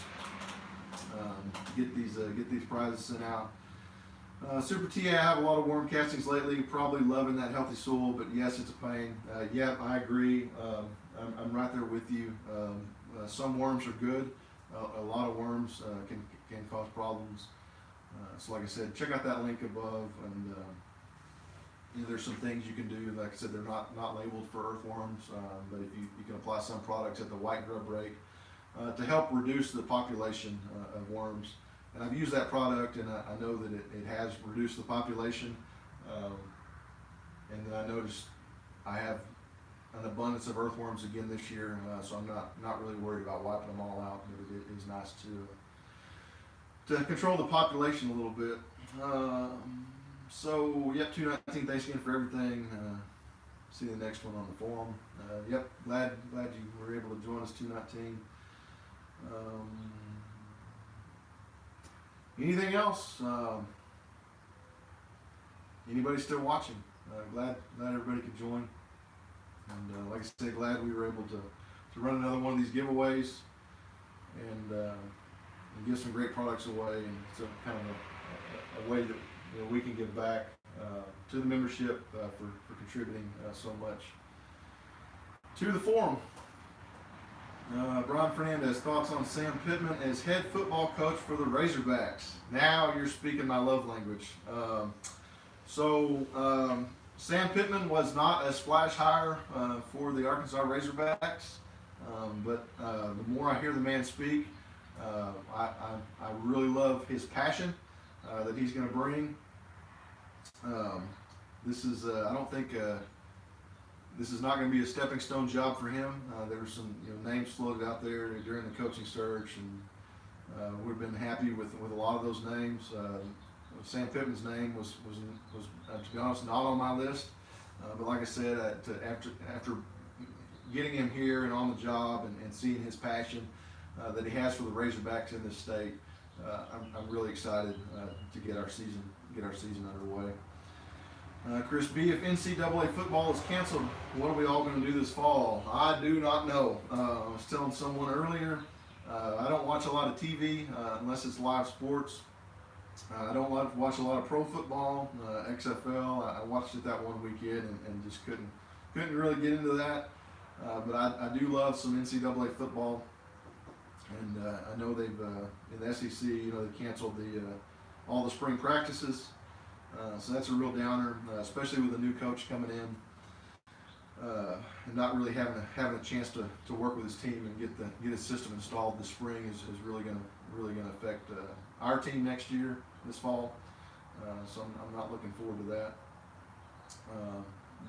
Get these prizes sent out. Super T, I have a lot of worm castings lately. Probably loving that healthy soil, but yes, it's a pain. Yep, I agree. I'm right there with you. Some worms are good. A lot of worms can cause problems. So like I said, check out that link above, and there's some things you can do. Like I said, they're not labeled for earthworms, but if you can apply some products at the white grub rate to help reduce the population of worms. And I've used that product, and I know that it has reduced the population. And then I noticed I have an abundance of earthworms again this year, so I'm not really worried about wiping them all out. But it is nice to control the population a little bit. So yep, 219. Thanks again for everything. See the next one on the forum. Yep, glad you were able to join us, 219. Anything else? Anybody still watching? Glad everybody could join. And like I said, glad we were able to run another one of these giveaways and give some great products away. And it's kind of a way that we can give back to the membership for contributing so much to the forum. Brian Fernandez, thoughts on Sam Pittman as head football coach for the Razorbacks? Now you're speaking my love language. Sam Pittman was not a splash hire for the Arkansas Razorbacks, but the more I hear the man speak, I really love his passion that he's going to bring. This is, I don't think This is not going to be a stepping stone job for him. There were some names floated out there during the coaching search, and we've been happy with a lot of those names. Sam Pittman's name was to be honest, not on my list. But like I said, after getting him here and on the job and seeing his passion that he has for the Razorbacks in this state, I'm really excited to get our season underway. Chris B, if NCAA football is canceled, what are we all going to do this fall? I do not know. I was telling someone earlier, I don't watch a lot of TV unless it's live sports. I don't watch a lot of pro football, XFL. I watched it that one weekend and just couldn't really get into that. But I do love some NCAA football, and I know they've in the SEC, they canceled all the spring practices. So that's a real downer, especially with a new coach coming in and not really having a chance to work with his team and get his system installed this spring is really gonna affect our team next year, this fall. So I'm not looking forward to that.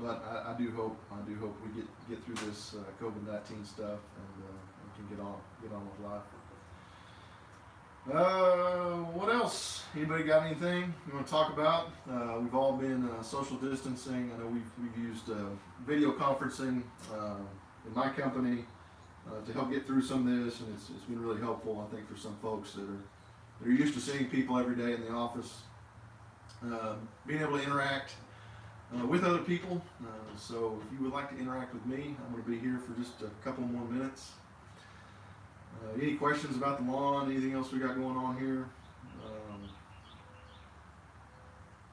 But I do hope we get through this COVID-19 stuff and can get on with life. What else? Anybody got anything you want to talk about? We've all been social distancing. I know we've used video conferencing in my company to help get through some of this, and it's been really helpful, I think, for some folks that are used to seeing people every day in the office, being able to interact with other people. So if you would like to interact with me, I'm going to be here for just a couple more minutes. Any questions about the lawn? Anything else we got going on here?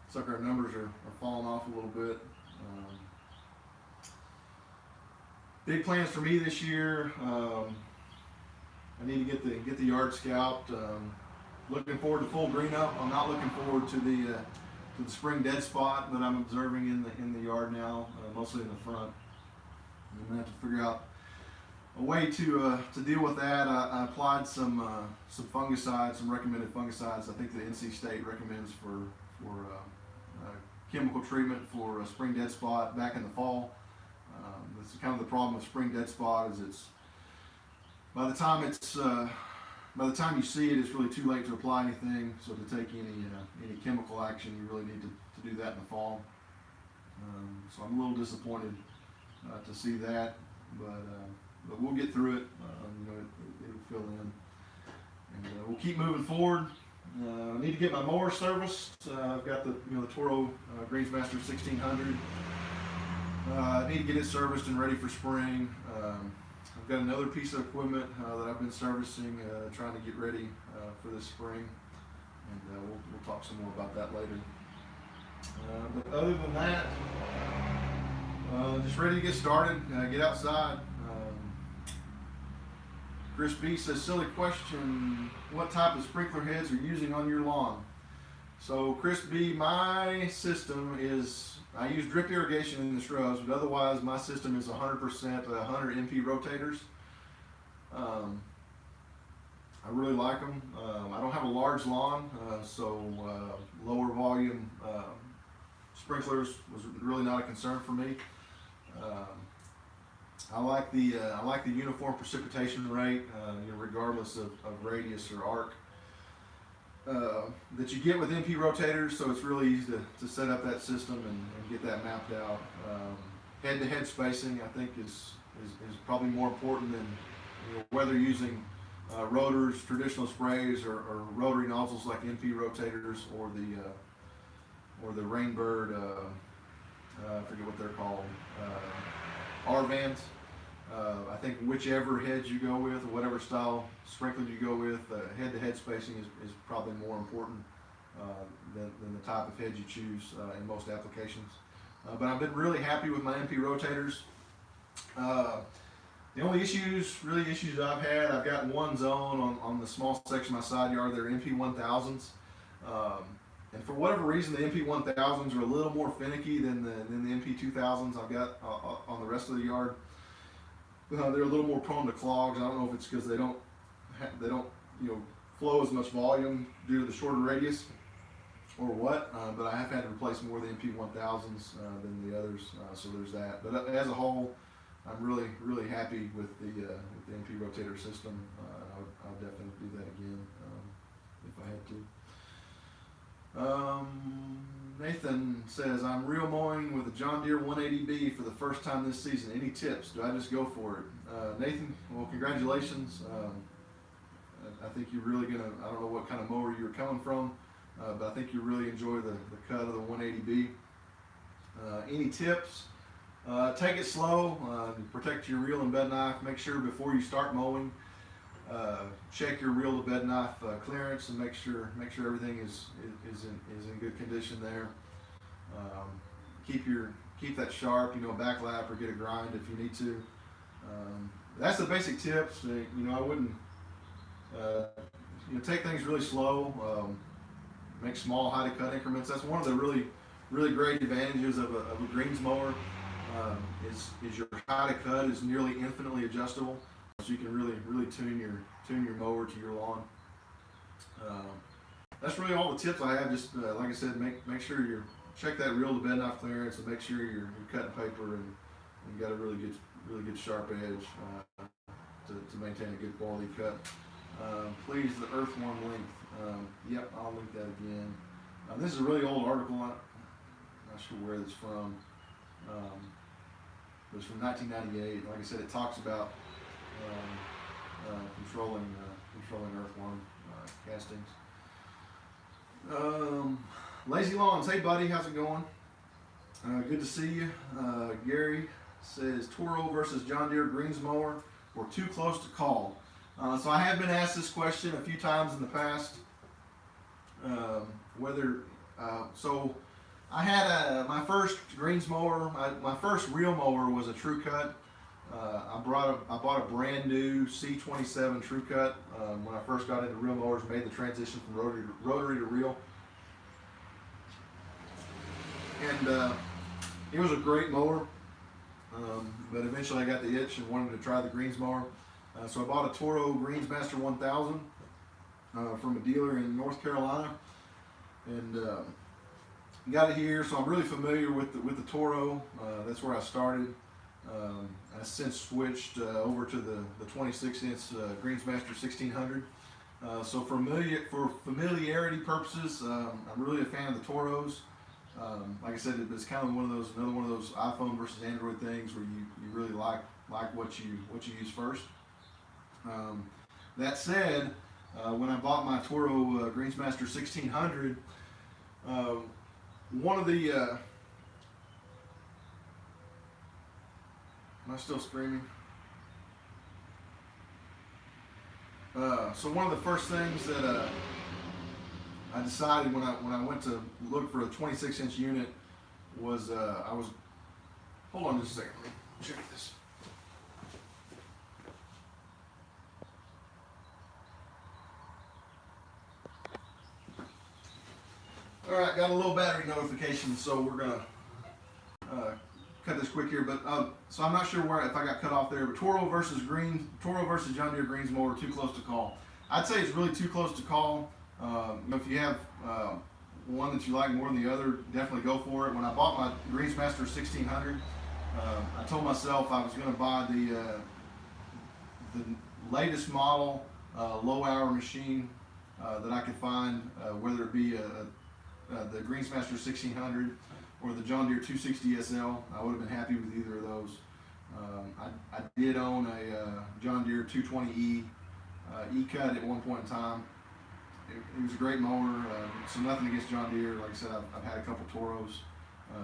Looks like our numbers are falling off a little bit. Big plans for me this year. I need to get the yard scout. Looking forward to full green up. I'm not looking forward to the spring dead spot that I'm observing in the yard now, mostly in the front. I'm gonna have to figure out a way to deal with that. I applied some fungicides, some recommended fungicides. I think the NC State recommends for chemical treatment for a spring dead spot back in the fall. That's kind of the problem with spring dead spot is it's by the time you see it, it's really too late to apply anything. So to take any chemical action, you really need to do that in the fall. So I'm a little disappointed to see that, but we'll get through it. It'll fill in, and we'll keep moving forward. I need to get my mower serviced. I've got the Toro Greensmaster 1600. I need to get it serviced and ready for spring. I've got another piece of equipment that I've been servicing, trying to get ready for this spring, and we'll talk some more about that later. But other than that, just ready to get started, get outside. Chris B says, silly question, what type of sprinkler heads are you using on your lawn? So Chris B, my system is, I use drip irrigation in the shrubs, but otherwise my system is 100% 100 MP rotators. I really like them. I don't have a large lawn, so lower volume sprinklers was really not a concern for me. I like the uniform precipitation rate, regardless of radius or arc, that you get with MP rotators. So it's really easy to set up that system and get that mapped out. Head-to-head spacing, I think, is probably more important than whether using rotors, traditional sprays, or rotary nozzles like MP rotators, or the Rainbird. I forget what they're called. R-Vans. I think whichever heads you go with, or whatever style sprinkler you go with, head-to-head spacing is probably more important than the type of head you choose in most applications. But I've been really happy with my MP rotators. The only issues I've had, I've got one zone on the small section of my side yard. They're MP 1000s. And for whatever reason, the MP 1000s are a little more finicky than the MP 2000s I've got on the rest of the yard. They're a little more prone to clogs. I don't know if it's because they don't flow as much volume due to the shorter radius, or what, but I have had to replace more of the MP1000s than the others, so there's that. But as a whole, I'm really happy with the MP rotator system. I'll definitely do that again if I had to. Nathan says, I'm real mowing with a John Deere 180B for the first time this season. Any tips? Do I just go for it? Nathan, well, congratulations. I think you're really gonna, I don't know what kind of mower you're coming from, but I think you really enjoy the cut of the 180B. Any tips? Take it slow, protect your reel and bed knife. Make sure before you start mowing, check your reel to bed knife clearance and make sure everything is in good condition there. Keep that sharp, back lap or get a grind if you need to. That's the basic tips. I wouldn't take things really slow. Make small high to cut increments. That's one of the really great advantages of a greens mower. Is your high to cut is nearly infinitely adjustable, so you can really tune your mower to your lawn. That's really all the tips I have. Just like I said, make sure you check that reel to bed knife clearance and make sure you're cutting paper and you got a really good sharp edge to maintain a good quality cut. Please, the earthworm length. Yep, I'll link that again. This is a really old article. I'm not sure where it's from. It was from 1998. Like I said, it talks about controlling earthworm castings. Lazy Lawns, hey buddy, how's it going? Good to see you. Gary says Toro versus John Deere greens mower. We're too close to call. So I have been asked this question a few times in the past. So I had my first greens mower. My first real mower was a True Cut. I bought a brand new C27 True Cut when I first got into real mowers. Made the transition from rotary to reel, and it was a great mower. But eventually I got the itch and wanted to try the greens mower. So I bought a Toro Greensmaster 1000 from a dealer in North Carolina, and got it here. So I'm really familiar with the Toro. That's where I started. I since switched over to the 26-inch Greensmaster 1600. So for familiarity purposes, I'm really a fan of the Toros. Like I said, it's kind of another one of those iPhone versus Android things where you really like what you use first. That said, when I bought my Toro Greensmaster 1600, one of the am I still screaming? So one of the first things that I decided when I went to look for a 26-inch unit was hold on just a second, let me check this. All right, got a little battery notification, so we're gonna cut this quick here. But so I'm not sure if I got cut off there. But Toro versus John Deere greens mower, too close to call. I'd say it's really too close to call. If you have one that you like more than the other, definitely go for it. When I bought my Greensmaster 1600, I told myself I was going to buy the latest model low-hour machine that I could find, whether it be the Greensmaster 1600 or the John Deere 260 SL. I would have been happy with either of those. I did own a John Deere 220E E-Cut at one point in time. It was a great mower, so nothing against John Deere. Like I said, I've had a couple Toros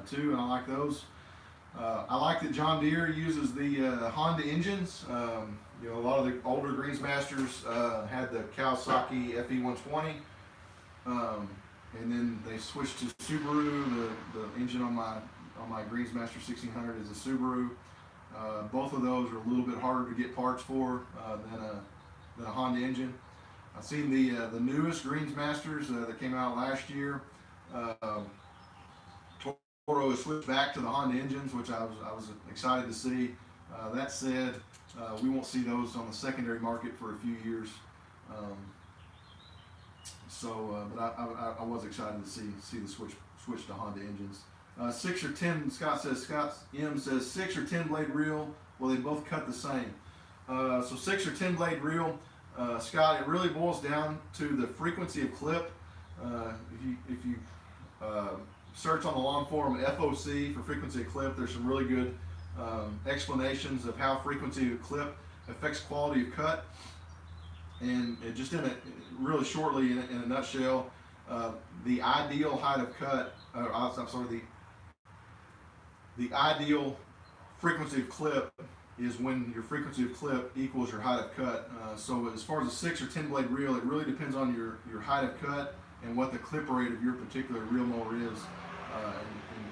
too, and I like those. I like that John Deere uses the Honda engines. A lot of the older Greensmasters had the Kawasaki FE120, and then they switched to Subaru. The engine on my Greensmaster 1600 is a Subaru. Both of those are a little bit harder to get parts for than a Honda engine. I've seen the newest Greensmasters that came out last year. Toro has switched back to the Honda engines, which I was excited to see. That said, we won't see those on the secondary market for a few years. but I was excited to see the switch to Honda engines. 6 or 10, Scott M says 6 or 10 blade reel. Well, they both cut the same. So 6 or 10 blade reel, Scott, it really boils down to the frequency of clip. If you search on the lawn forum FOC for frequency of clip, there's some really good explanations of how frequency of clip affects quality of cut. And just really shortly, in a nutshell, the ideal height of cut, the ideal frequency of clip is when your frequency of clip equals your height of cut. So as far as a 6 or 10 blade reel, it really depends on your height of cut and what the clip rate of your particular reel mower is. And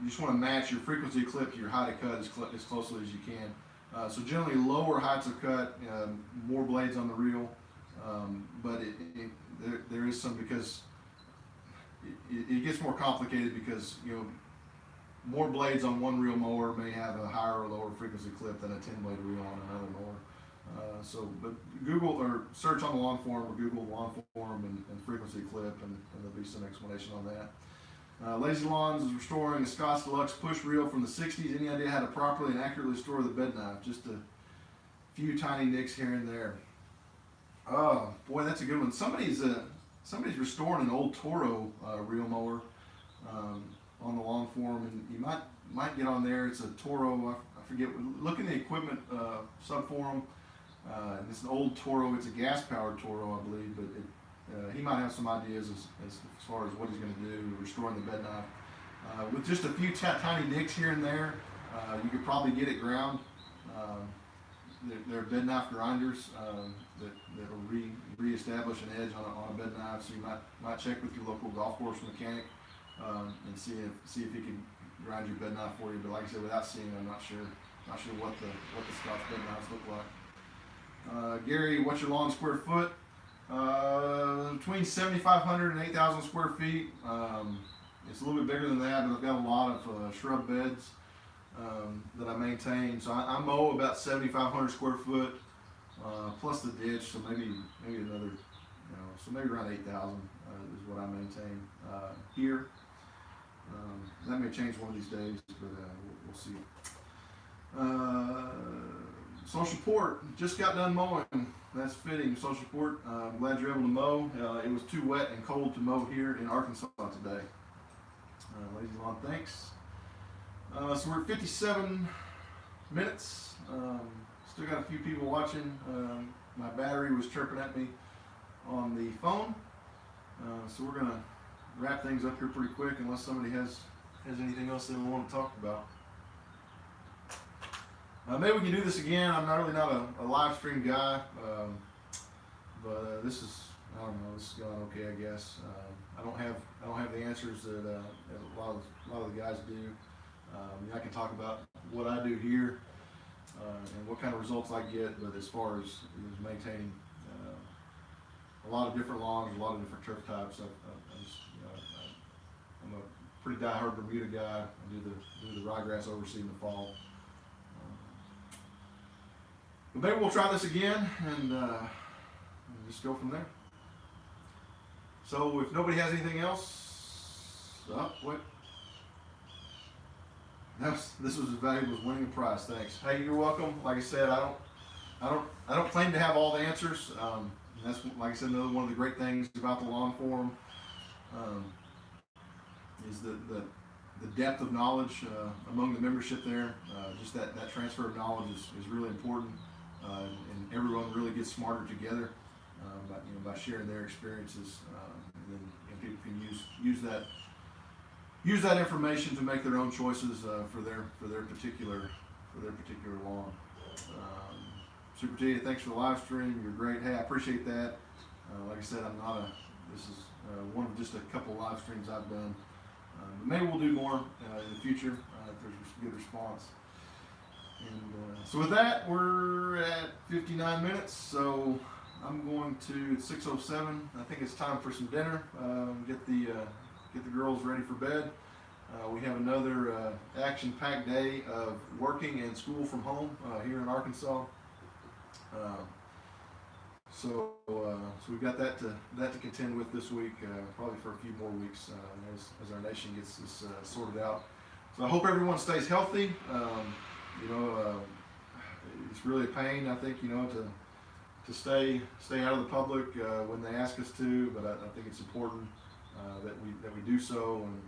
you just want to match your frequency of clip to your height of cut as closely as you can. So generally lower heights of cut, more blades on the reel, but there is some, because it gets more complicated, because more blades on one reel mower may have a higher or lower frequency clip than a 10 blade reel on another mower. But Google or search on the lawn forum, or Google lawn forum and frequency clip, and there'll be some explanation on that. Lazy Lawns is restoring a Scott's Deluxe push reel from the 60s. Any idea how to properly and accurately restore the bed knife? Just a few tiny nicks here and there. Oh boy, that's a good one. Somebody's restoring an old Toro reel mower on the lawn forum, and you might get on there. It's a Toro. I forget. Look in the equipment subforum. And it's an old Toro. It's a gas-powered Toro, I believe, but he might have some ideas as far as what he's going to do restoring the bed knife. With just a few tiny nicks here and there, you could probably get it ground. They're bed knife grinders that will reestablish an edge on a bed knife. So you might check with your local golf course mechanic and see if he can grind your bed knife for you. But like I said, without seeing, I'm not sure what the Scott's bed knives look like. Gary, what's your lawn square foot? Between 7,500 and 8,000 square feet. It's a little bit bigger than that, but I've got a lot of shrub beds that I maintain. So I mow about 7,500 square foot plus the ditch. So maybe another, so maybe around 8,000 is what I maintain here. That may change one of these days, but we'll see. Social Port, just got done mowing. That's fitting. Social Port, I'm glad you're able to mow. It was too wet and cold to mow here in Arkansas today. Lazy Lawn, thanks. So we're at 57 minutes. Still got a few people watching. My battery was chirping at me on the phone. So we're going to wrap things up here pretty quick unless somebody has anything else they want to talk about. Maybe we can do this again. I'm not a live stream guy, but this is, I don't know, this is going okay, I guess. I don't have the answers that a lot of the guys do. I can talk about what I do here and what kind of results I get, but as far as maintaining a lot of different lawns, a lot of different turf types, I'm a pretty diehard Bermuda guy. I do the ryegrass overseed in the fall. But maybe we'll try this again and just go from there. So if nobody has anything else, what? This was as valuable as winning a prize. Thanks. Hey, you're welcome. Like I said, I don't claim to have all the answers. That's, like I said, another one of the great things about the lawn forum is the depth of knowledge among the membership there. Just that transfer of knowledge is really important, and everyone really gets smarter together by sharing their experiences, and then people can use that information to make their own choices for their particular lawn. Super T, thanks for the live stream. You're great. Hey, I appreciate that. Like I said, this is one of just a couple live streams I've done. Maybe we'll do more in the future if there's a good response. And so with that, we're at 59 minutes. So I'm going to, it's 6:07. I think it's time for some dinner. Get the girls ready for bed. We have another action-packed day of working and school from home here in Arkansas. So we've got that to contend with this week, probably for a few more weeks as our nation gets this sorted out. So I hope everyone stays healthy. It's really a pain, I think, to stay out of the public when they ask us to, but I think it's important that we do so and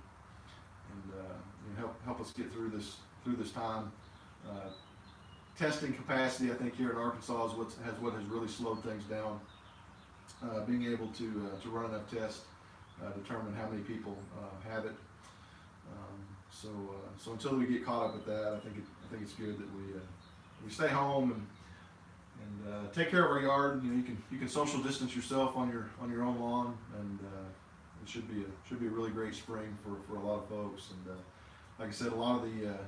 help us get through this time. Testing capacity, I think, here in Arkansas is what has really slowed things down. Being able to run enough tests, determine how many people have it. So until we get caught up with that, I think it's good that we stay home and take care of our yard. You can social distance yourself on your own lawn, and it should be a really great spring for a lot of folks. And like I said, a lot of the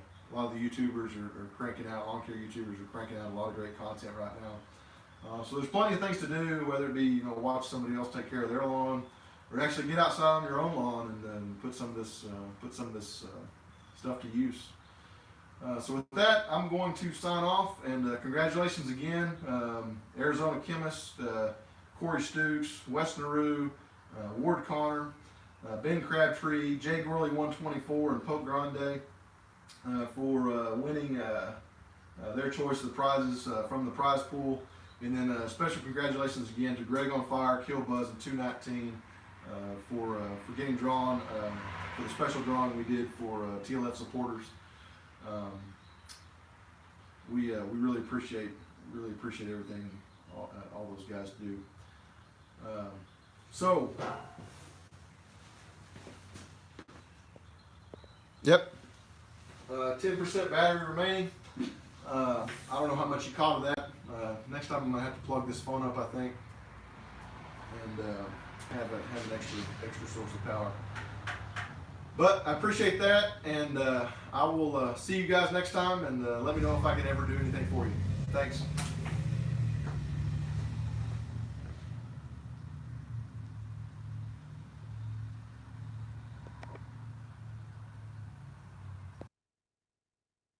YouTubers are cranking out, lawn care YouTubers are cranking out a lot of great content right now. So there's plenty of things to do, whether it be watch somebody else take care of their lawn, or actually get outside on your own lawn and put some of this stuff to use. So with that, I'm going to sign off, and congratulations again, Arizona Chemist, Corey Stooks, Wes Naru, Ward Connor, Ben Crabtree, Jay Gorley 124, and Pope Grande for winning their choice of the prizes from the prize pool. And then special congratulations again to Greg on Fire, Kill Buzz, and 219 for getting drawn for the special drawing we did for TLF supporters. We really appreciate everything all those guys do. Yep. 10% battery remaining. I don't know how much you caught of that. Next time I'm gonna have to plug this phone up, I think, and have an extra source of power. But I appreciate that, and I will see you guys next time, and let me know if I can ever do anything for you. Thanks.